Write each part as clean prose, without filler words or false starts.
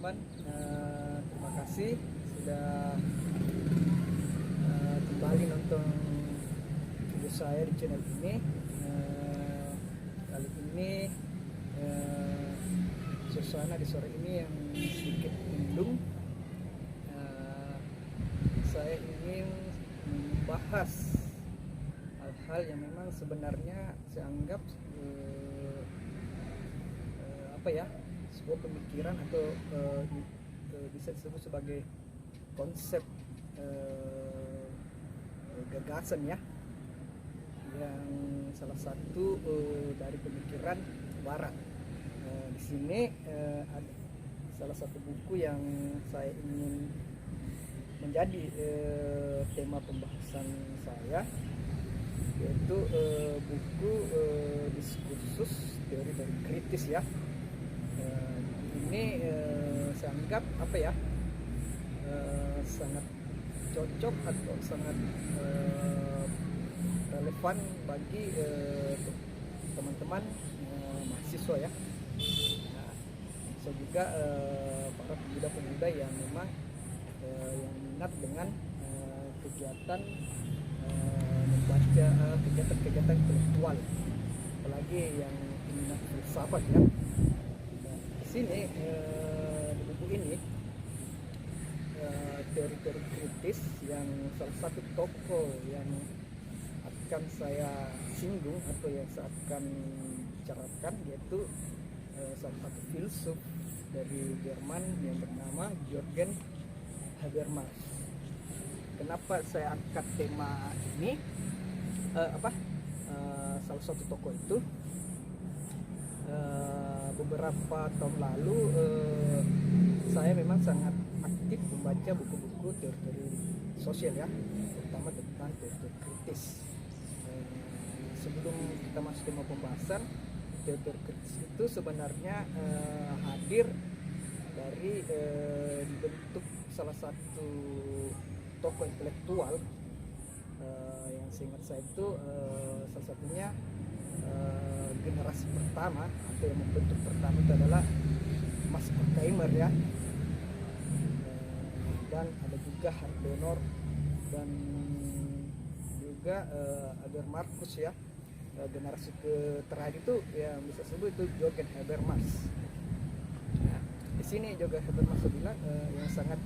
teman-teman, terima kasih sudah kembali nonton video saya di channel ini. Kali ini suasana di sore ini yang sedikit mendung. Saya ingin membahas hal-hal yang memang sebenarnya saya anggap sebuah pemikiran atau bisa disebut sebagai konsep gagasan ya, yang salah satu dari pemikiran Barat. Di sini ada salah satu buku yang saya ingin menjadi tema pembahasan saya, yaitu buku Diskursus Teori dari Kritis ya. Ini saya anggap sangat cocok atau sangat relevan bagi teman-teman mahasiswa ya. Saya juga para pemuda-pemuda yang memang yang minat dengan kegiatan membaca kegiatan-kegiatan intelektual, apalagi yang minat filsafat ya. Di sini di buku ini teori-teori kritis yang salah satu tokoh yang akan saya singgung atau yang saya akan bicarakan, yaitu salah satu filsuf dari Jerman yang bernama Jürgen Habermas. Kenapa saya angkat tema ini? Salah satu tokoh itu beberapa tahun lalu saya memang sangat aktif membaca buku-buku teori sosial ya, terutama tentang teori kritis. Sebelum kita masuk tema pembahasan, teori kritis itu sebenarnya hadir dari dibentuk salah satu tokoh intelektual yang seingat saya itu salah satunya generasi pertama atau yang membentuk pertama itu adalah Max Horkheimer ya, dan ada juga Hardenor dan juga Habermas ya. Generasi terakhir itu yang bisa sebut itu Jürgen Habermas. Nah, di sini juga Habermas bilang yang sangat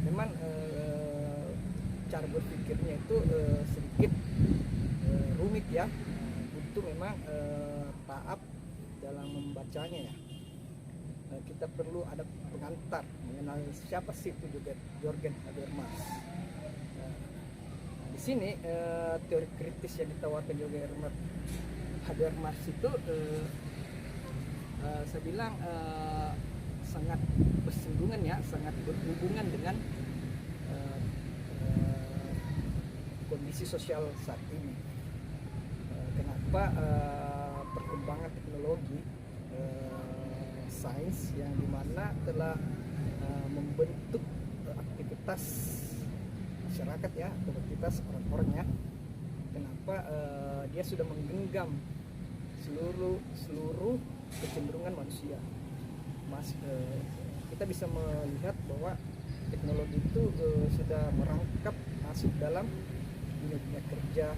memang cara berpikirnya itu sedikit rumit ya, butuh memang tahap dalam membacanya ya. Kita perlu ada pengantar mengenal siapa sih itu juga Jürgen Habermas. Di sini teori kritis yang ditawarkan juga Habermas itu saya bilang sangat bersinggungan ya, sangat berhubungan dengan kondisi sosial saat ini. Kenapa perkembangan teknologi sains yang dimana telah membentuk aktivitas masyarakat ya, atau aktivitas orang-orangnya, kenapa dia sudah menggenggam seluruh kecenderungan manusia. Kita bisa melihat bahwa teknologi itu sudah merangkap masuk dalam dunia kerja,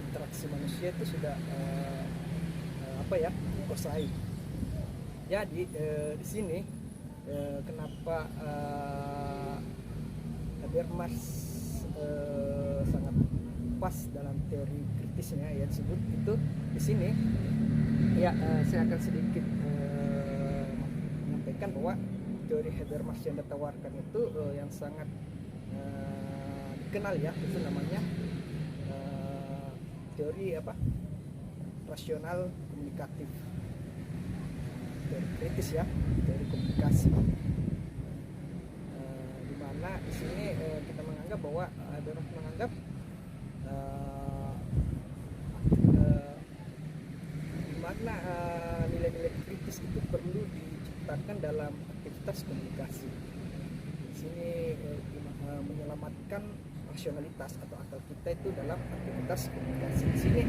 interaksi manusia itu sudah dikuasai. Jadi di sini kenapa Habermas sangat pas dalam teori kritisnya ya disebut itu di sini ya. Saya akan sedikit menyampaikan bahwa teori Habermas yang ditawarkan itu yang sangat dikenal ya, itu namanya teori rasional komunikatif, teori kritis ya, teori komunikasi. Di mana di sini kita menganggap bahwa Habermas menganggap di mana nilai-nilai kritis itu perlu diciptakan dalam aktivitas komunikasi. Di sini menyelamatkan rasionalitas atau akal kita itu dalam aktivitas komunikasi. Di sini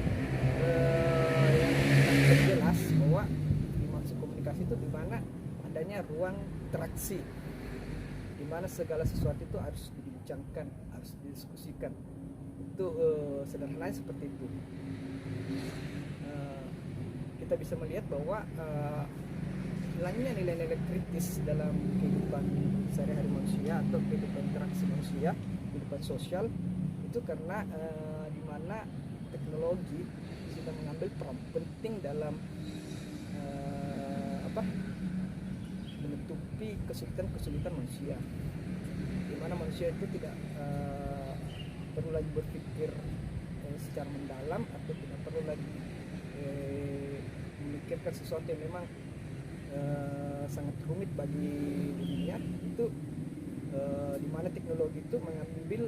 yang jelas bahwa dimaksud komunikasi itu di mana adanya ruang interaksi di mana segala sesuatu itu harus dibincangkan, harus didiskusikan. Itu sederhananya seperti itu. Kita bisa melihat bahwa hilangnya nilai-nilai kritis dalam kehidupan sehari-hari manusia atau kehidupan interaksi manusia, kehidupan sosial, itu karena di mana teknologi sudah mengambil peran penting dalam menutupi kesulitan manusia, di mana manusia itu tidak perlu lagi berpikir secara mendalam atau tidak perlu lagi memikirkan sesuatu yang memang sangat rumit bagi dirinya. Itu di mana teknologi itu mengambil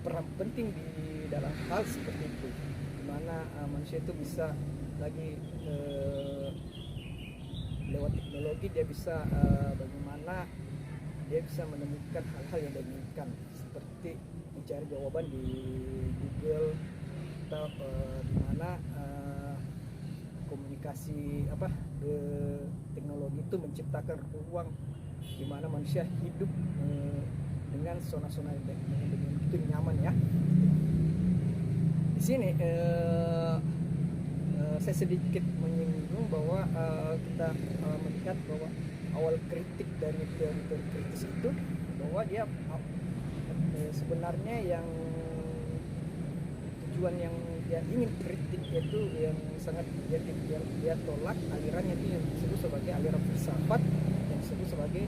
peran penting di dalam hal seperti itu, di mana manusia itu bisa lagi lewat teknologi dia bisa bagaimana dia bisa menemukan hal-hal yang dia inginkan, seperti mencari jawaban di Google atau di mana komunikasi teknologi itu menciptakan ruang di mana manusia hidup dengan zona-zona yang begitu nyaman ya. Di sini saya sedikit menyinggung bahwa kita melihat bahwa awal kritik dari teori-teori kritis itu bahwa dia sebenarnya yang tujuan yang dia ingin kritik itu yang sangat dia tolak alirannya itu yang disebut sebagai aliran filsafat yang disebut sebagai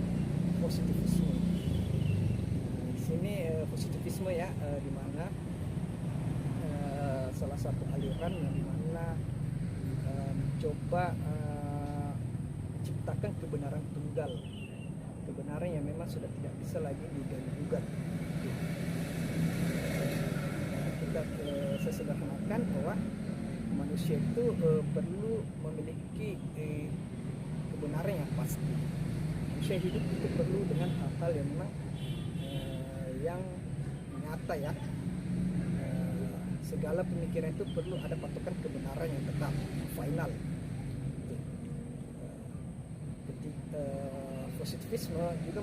positivisme. Di sini positivisme ya, di mana salah satu aliran yang dimana mencoba menciptakan kebenaran tunggal, kebenaran yang memang sudah tidak bisa lagi digali-gugat. Saya sederhanakan bahwa manusia itu perlu memiliki kebenaran yang pasti. Manusia hidup itu perlu dengan hal-hal yang memang yang nyata ya. Segala pemikiran itu perlu ada patokan kebenaran yang tetap, final. Positivisme juga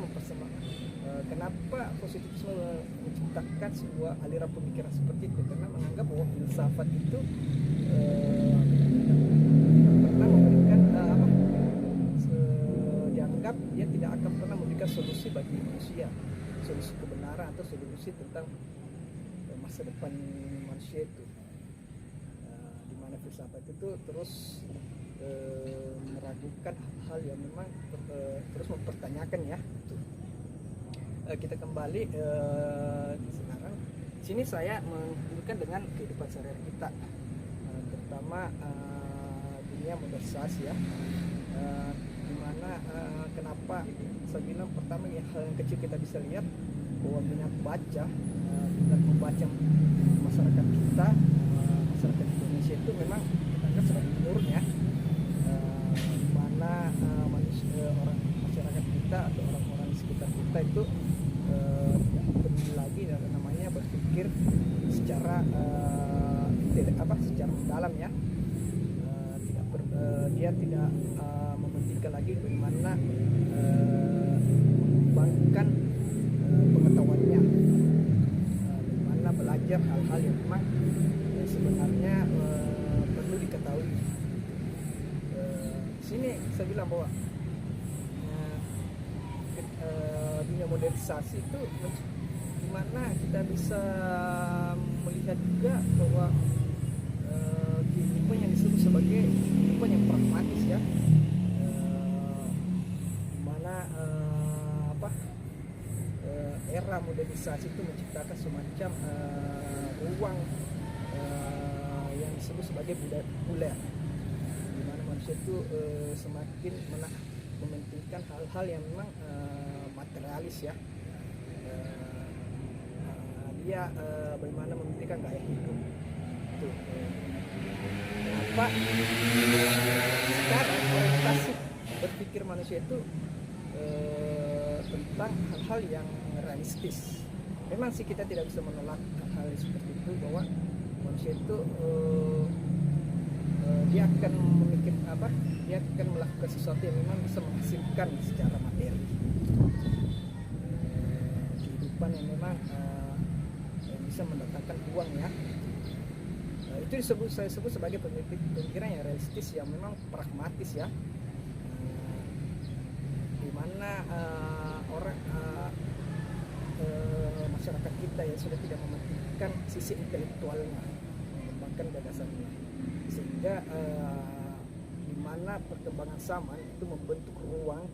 kenapa positivisme menciptakan sebuah aliran pemikiran seperti itu, karena menganggap bahwa filsafat itu pernah memberikan dianggap dia tidak akan pernah memberikan solusi bagi manusia, solusi kebenaran atau solusi tentang masa depan manusia itu, di mana filsafat itu terus meragukan hal yang memang terus mempertanyakan ya. Kita kembali sekarang sini saya menghubungkan dengan kehidupan sehari-hari kita, terutama dunia modernisasi ya, dimana kenapa saya bilang pertama ya, hal yang kecil kita bisa lihat bahwa minat baca, minat membaca masyarakat kita, masyarakat Indonesia itu memang kita anggap sebagai menurun ya, dimana masyarakat kita atau orang-orang di sekitar kita itu tidak perlu lagi namanya berpikir secara secara mendalam ya, dia tidak mementingkan lagi bagaimana mengembangkan pengetahuannya, bagaimana belajar hal-hal yang memang sebenarnya perlu diketahui. Sini saya bilang bahwa dunia modernisasi itu dimana kita bisa melihat juga bahwa kehidupan yang disebut sebagai kehidupan yang pragmatis ya, dimana era modernisasi itu menciptakan semacam ruang yang disebut sebagai budaya populer, dimana manusia itu semakin mementingkan hal-hal yang memang materialis ya. Dia bagaimana mementingkan gaya hidup itu. Kenapa sekarang orientasi berpikir manusia itu tentang hal-hal yang realistis. Memang sih kita tidak bisa menolak hal-hal seperti itu, bahwa manusia itu dia akan memikir dia akan melakukan sesuatu yang memang bisa menghasilkan secara materi, kehidupan yang memang yang bisa mendatangkan uang ya. Itu saya sebut sebagai pemikiran yang realistis, yang memang pragmatis ya, di mana orang masyarakat kita yang sudah tidak mementingkan sisi intelektualnya, mengembangkan gagasannya, sehingga di mana perkembangan zaman itu membentuk ruang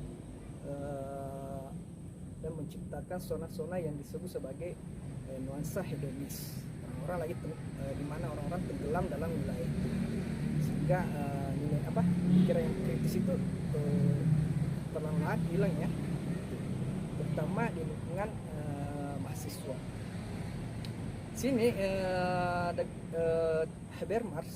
dan menciptakan zona-zona yang disebut sebagai nuansa hedonis. Orang-orang lagi di mana orang-orang tenggelam dalam wilayah itu, sehingga nilai pikiran yang kritis itu perlahan-lahan hilang ya, terutama di lingkungan mahasiswa. Sini Habermas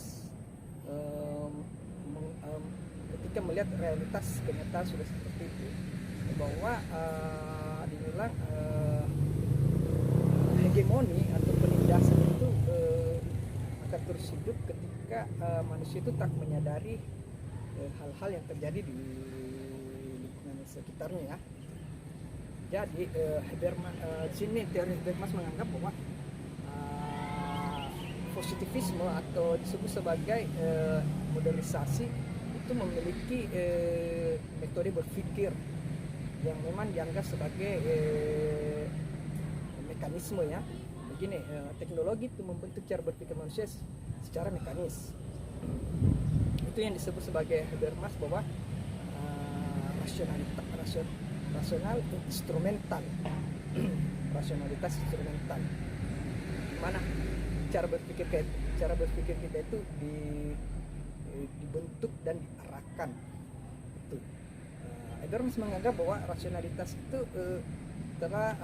ketika melihat realitas kenyataan sudah seperti itu, bahwa dibilang hegemoni atau penindasan itu akan terus hidup ketika manusia itu tak menyadari hal-hal yang terjadi di lingkungan sekitarnya ya. Jadi Habermas sini teori Habermas menganggap bahwa positivisme atau disebut sebagai modernisasi itu memiliki metode berpikir yang memang dianggap sebagai mekanisme ya. Begini, teknologi itu membentuk cara berpikir manusia secara mekanis. Itu yang disebut sebagai Habermas bahwa rasional instrumental. Rasionalitas instrumental. Mana cara berpikir kita itu dibentuk dan diarahkan. Itu. Habermas menganggap bahwa rasionalitas itu telah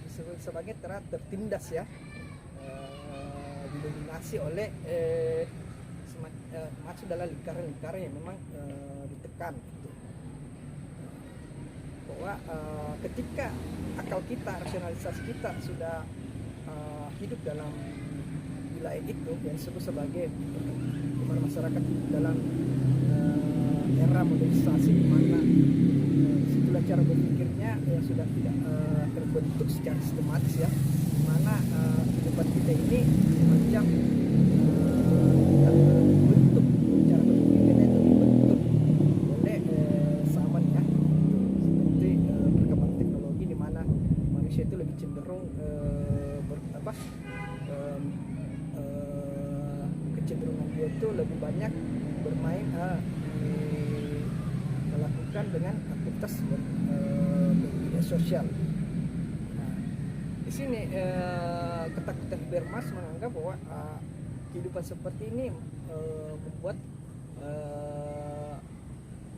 disebut sebagai telah tertindas ya, didominasi oleh masuk dalam lingkaran-lingkaran yang memang ditekan gitu. Bahwa ketika akal kita, rasionalitas kita sudah hidup dalam wilayah itu yang disebut sebagai dimana masyarakat dalam era modernisasi, di mana situlah cara berpikirnya yang sudah tidak terbentuk secara sistematis ya, di mana kehidupan kita ini semacam bentuk cara berpikir kita itu dibentuk oleh zaman ya, seperti perkembangan teknologi di mana manusia itu lebih cenderung kecenderungan dia itu lebih banyak bermain melakukan dengan aktivitas media sosial. Nah, di sini ketakutan Habermas menganggap bahwa kehidupan seperti ini membuat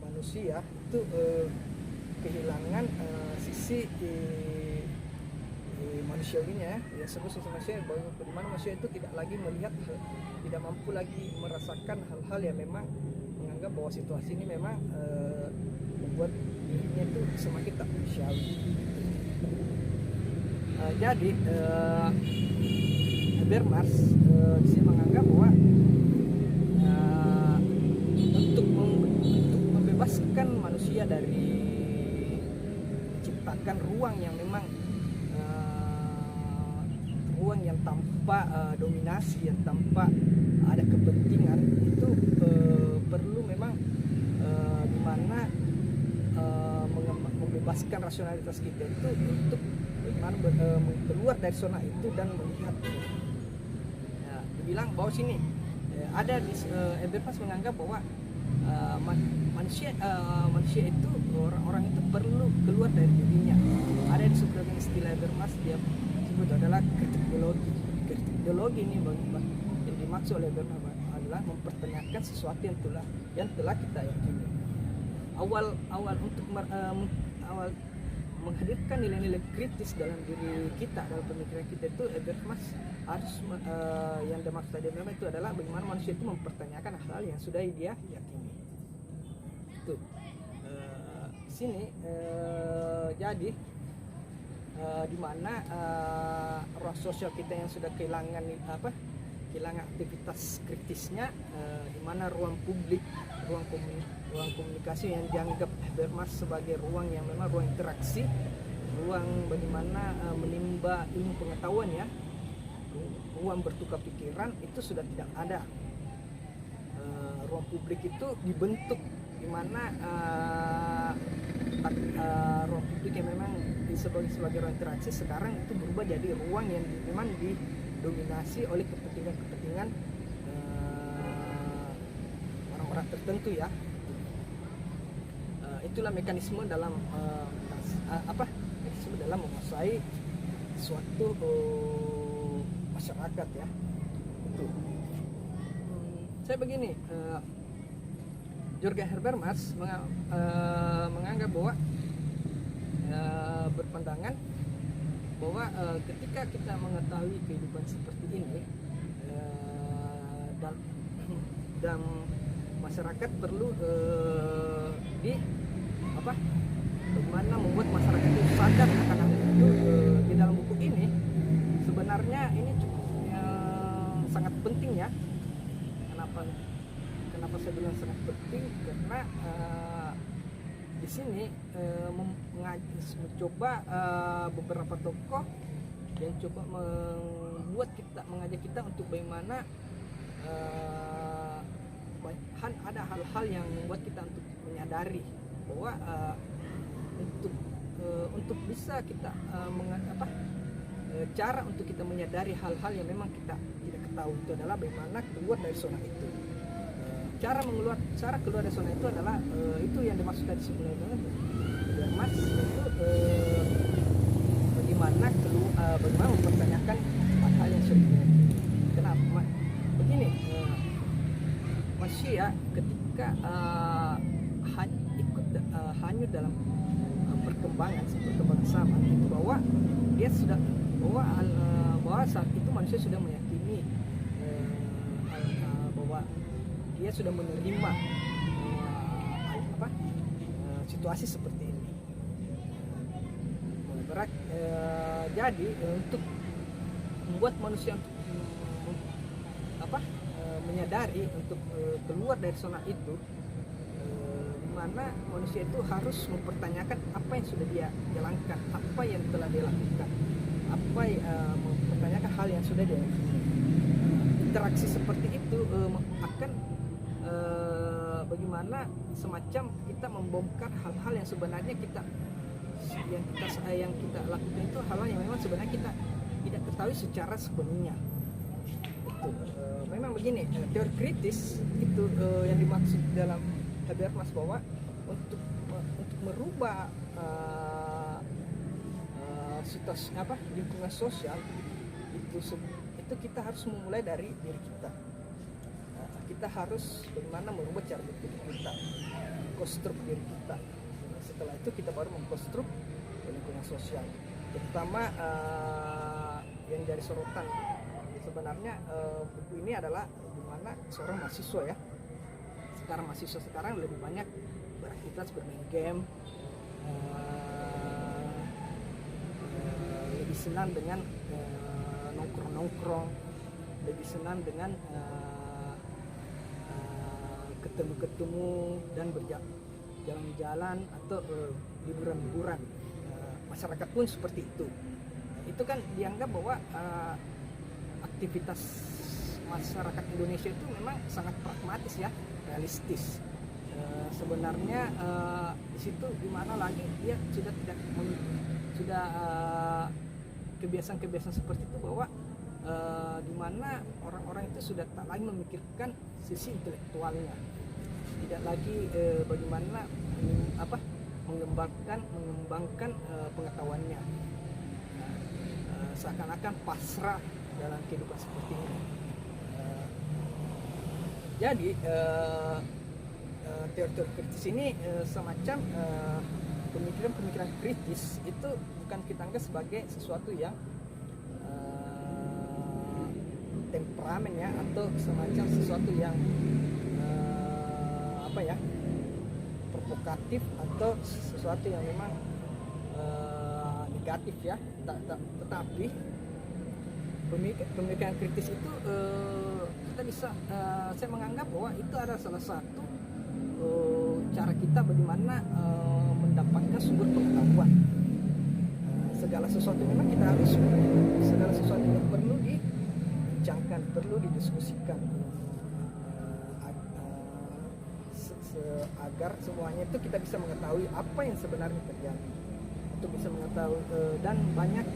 manusia itu kehilangan sisi manusiawinya ya, sebut sisi manusia, di mana manusia itu tidak lagi melihat, tidak mampu lagi merasakan hal-hal yang memang menganggap bahwa situasi ini memang membuat dirinya itu semakin tak manusiawi. Jadi Habermas di sini menganggap bahwa untuk membebaskan manusia dari menciptakan ruang yang memang ruang yang tanpa dominasi, yang tanpa ada kepentingan, itu perlu memang di mana membebaskan rasionalitas kita itu untuk bagaimana keluar dari zona itu dan melihat. Nah, dibilang bahwa sini ada di Habermas menganggap bahwa manusia itu, orang itu perlu keluar dari dirinya. Ada di sebuah istilah Habermas dia sebut adalah kritik ideologi. Kritik ideologi ini yang dimaksud oleh Habermas adalah mempertanyakan sesuatu yang telah kita yakini. Awal untuk menghadirkan nilai-nilai kritis dalam diri kita, dalam pemikiran kita itu, Habermas harus yang dimaksud Habermas itu adalah bagaimana manusia itu mempertanyakan hal yang sudah dia yakini. Itu sini jadi di mana ruang sosial kita yang sudah kehilangan kehilangan aktivitas kritisnya, di mana ruang publik, ruang komunikasi yang dianggap Habermas sebagai ruang yang memang ruang interaksi, ruang bagaimana menimba ilmu pengetahuan ya, ruang bertukar pikiran, itu sudah tidak ada. Ruang publik itu dibentuk di mana ruang publik yang memang sebagai ruang interaksi sekarang itu berubah jadi ruang yang memang didominasi oleh kepentingan orang-orang tertentu ya. Itulah mekanisme dalam mekanisme dalam menguasai suatu masyarakat ya. Itu. Saya begini, Jürgen Habermas menganggap bahwa berpandangan bahwa ketika kita mengetahui kehidupan seperti ini dan masyarakat perlu bagaimana membuat masyarakat itu sadar akan hal itu. Di dalam buku ini sebenarnya ini cukup sangat penting ya. Kenapa saya bilang sangat penting? Karena di sini mencoba beberapa tokoh yang coba mengajak kita untuk bagaimana ada hal-hal yang membuat kita untuk menyadari bahwa untuk bisa kita cara untuk kita menyadari hal-hal yang memang kita tidak ketahui itu adalah bagaimana keluar dari zona itu. Cara keluar dari zona itu adalah itu yang dimaksudkan di sini Habermas, itu bagaimana mempertanyakan hal-hal yang sudah. Kenapa? Begini, manusia ketika ikut hanyut dalam perkembangan zaman itu bahwa dia sudah bahwa saat itu manusia sudah meyakini bahwa dia sudah menerima situasi seperti ini. Jadi untuk membuat manusia menyadari untuk keluar dari zona itu, di mana manusia itu harus mempertanyakan apa yang sudah dia jalankan, apa yang telah dia lakukan, mempertanyakan hal yang sudah dia lakukan. Interaksi seperti itu akan bagaimana semacam kita membongkar hal-hal yang sebenarnya kita lakukan itu hal-hal yang memang sebenarnya kita tidak ketahui secara sepenuhnya. Memang begini, teori kritis itu yang dimaksud dalam Habermas bahwa untuk merubah situasi lingkungan sosial itu kita harus memulai dari diri kita. Kita harus bagaimana merubah cara berpikir kita, konstruk diri kita. Setelah itu kita baru mengkonstruk lingkungan sosial. Terutama yang dari sorotan sebenarnya buku ini adalah bagaimana seorang mahasiswa ya. Mahasiswa sekarang lebih banyak beraktivitas bermain game, lebih senang dengan nongkrong, lebih senang dengan ketemu dan berjalan-jalan atau liburan-liburan. Masyarakat pun seperti itu. Itu kan dianggap bahwa aktivitas masyarakat Indonesia itu memang sangat pragmatis ya, realistis. Sebenarnya di situ dimana lagi dia sudah kebiasaan-kebiasaan seperti itu bahwa dimana orang-orang itu sudah tak lagi memikirkan sisi intelektualnya, tidak lagi bagaimana mengembangkan pengetahuannya, seakan-akan pasrah dalam kehidupan seperti ini. Jadi teori-teori kritis ini semacam pemikiran-pemikiran kritis itu bukan kita anggap sebagai sesuatu yang temperamen ya, atau semacam sesuatu yang provokatif atau sesuatu yang memang negatif ya, tetapi pemikiran kritis itu kita bisa saya menganggap bahwa itu adalah salah satu cara kita bagaimana mendapatkan sumber pengetahuan. Segala sesuatu memang kita harus, segala sesuatu itu perlu dibincangkan, perlu didiskusikan agar semuanya itu kita bisa mengetahui apa yang sebenarnya terjadi, untuk bisa mengetahui dan banyak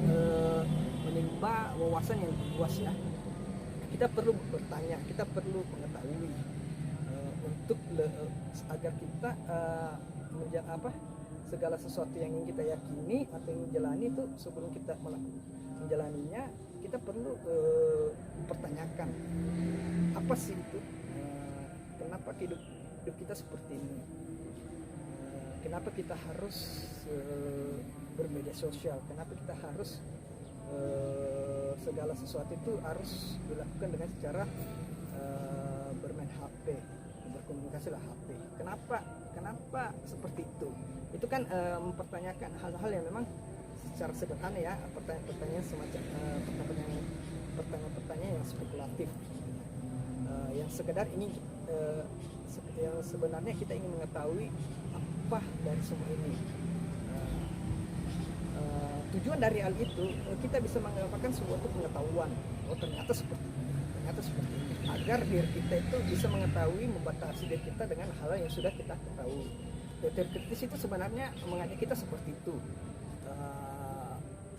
menimba wawasan yang luas ya. Kita perlu bertanya, kita perlu mengetahui untuk agar kita segala sesuatu yang ingin kita yakini atau ingin jalani itu sebelum kita menjalaninya kita perlu mempertanyakan apa sih itu, kenapa hidup kita seperti ini, kenapa kita harus bermedia sosial, kenapa kita harus segala sesuatu itu harus dilakukan dengan cara bermain HP, berkomunikasi lah HP. Kenapa seperti itu? Itu kan mempertanyakan hal-hal yang memang secara sederhana ya, pertanyaan-pertanyaan semacam pertanyaan-pertanyaan yang spekulatif, yang sekedar ingin yang sebenarnya kita ingin mengetahui apa dari semua ini. Tujuan dari hal itu kita bisa mendapatkan sebuah pengetahuan, oh ternyata seperti ini, agar diri kita itu bisa mengetahui, membatasi diri kita dengan hal yang sudah kita ketahui. Teori kritis itu sebenarnya mengajak kita seperti itu,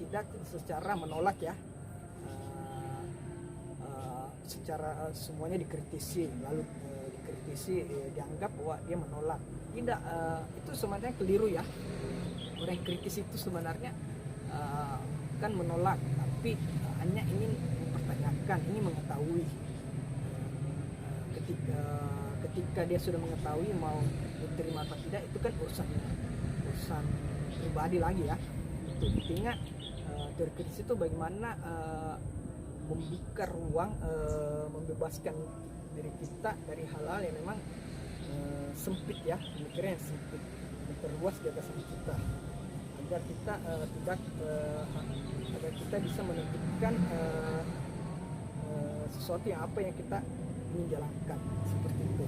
tidak secara menolak ya, secara semuanya dikritisi lalu dianggap bahwa dia menolak. Tidak, itu sebenarnya keliru ya. Orang yang kritis itu sebenarnya kan menolak, tapi hanya ingin mempertanyakan, ingin mengetahui. Ketika dia sudah mengetahui mau diterima atau tidak itu kan urusan pribadi lagi ya. Itu intinya teori kritis itu bagaimana membuka ruang, membebaskan diri kita dari hal-hal yang memang sempit ya, pemikiran yang sempit, memperluas gagasan kita agar kita agar kita bisa menentukan sesuatu yang apa yang kita ingin jalankan, seperti itu.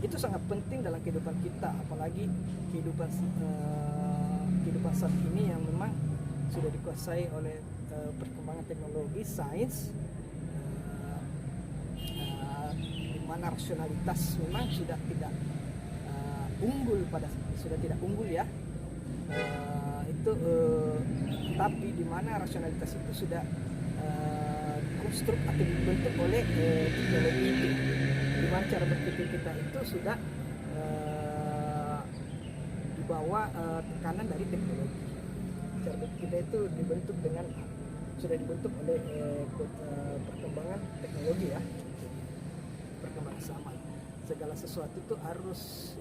Itu sangat penting dalam kehidupan kita, apalagi kehidupan saat ini yang memang sudah dikuasai oleh perkembangan teknologi, sains, di mana rasionalitas memang sudah tidak unggul ya, tapi di mana rasionalitas itu sudah dikonstruk atau dibentuk oleh teknologi itu, di mana cara berpikir kita itu sudah dibawa tekanan dari teknologi. Cara berpikir kita itu sudah dibentuk oleh perkembangan teknologi ya, perkembangan zaman. Segala sesuatu itu harus,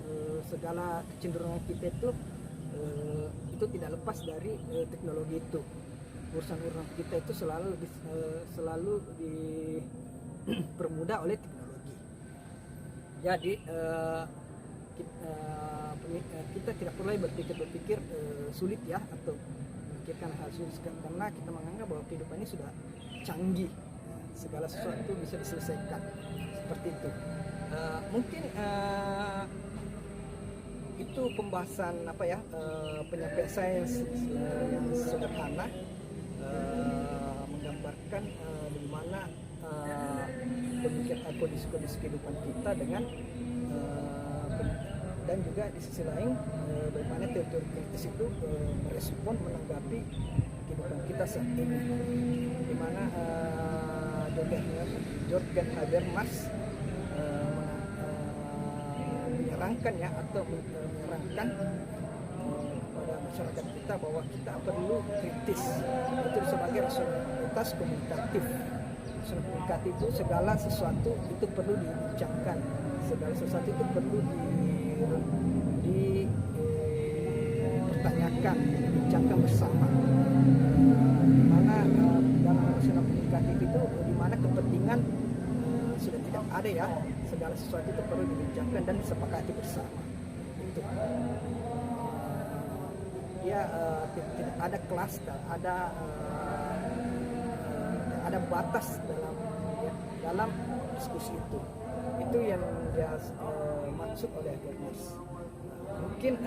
segala kecenderungan kita itu tidak lepas dari teknologi itu. Urusan-urusan kita itu selalu dipermudah oleh teknologi. Jadi kita tidak perlu berpikir sulit ya, atau memikirkan hal sulit, karena kita menganggap bahwa kehidupan ini sudah canggih, segala sesuatu bisa diselesaikan seperti itu. Mungkin itu pembahasan penyampaian saya yang sederhana, menggambarkan bagaimana kondisi kehidupan kita dengan dan juga di sisi lain bagaimana teori kritis itu merespon, menanggapi kehidupan kita saat ini, di mana Jürgen Habermas menyarankan ya, atau menyarankan kepada masyarakat kita bahwa kita perlu kritis, itu sebagai rasionalitas komunikatif. Rasionalitas komunikatif itu segala sesuatu itu perlu dibincangkan, segala sesuatu itu perlu dipertanyakan, dibincangkan bersama. Dimana dalam rasionalitas komunikatif itu dimana kepentingan sudah tidak ada ya, segala sesuatu itu perlu dibincangkan dan disepakati bersama. Itu tidak ada kelas, ada ada batas dalam diskusi itu yang dia maksud oleh Habermas. Mungkin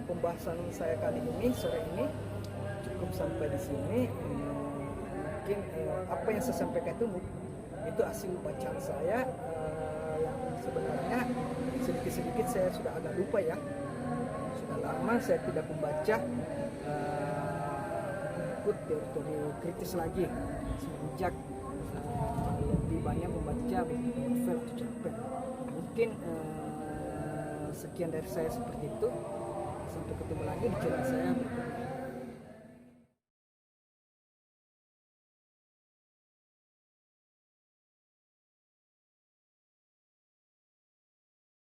pembahasan saya kali ini sore ini cukup sampai di sini. Mungkin apa yang saya sampaikan itu hasil bacaan saya yang sebenarnya sedikit-sedikit saya sudah agak lupa ya. Sudah lama saya tidak membaca ikut teori kritis lagi semenjak lebih banyak membaca buku novel atau cerpen. Mungkin sekian dari saya seperti itu. Sampai ketemu lagi di channel saya berikutnya.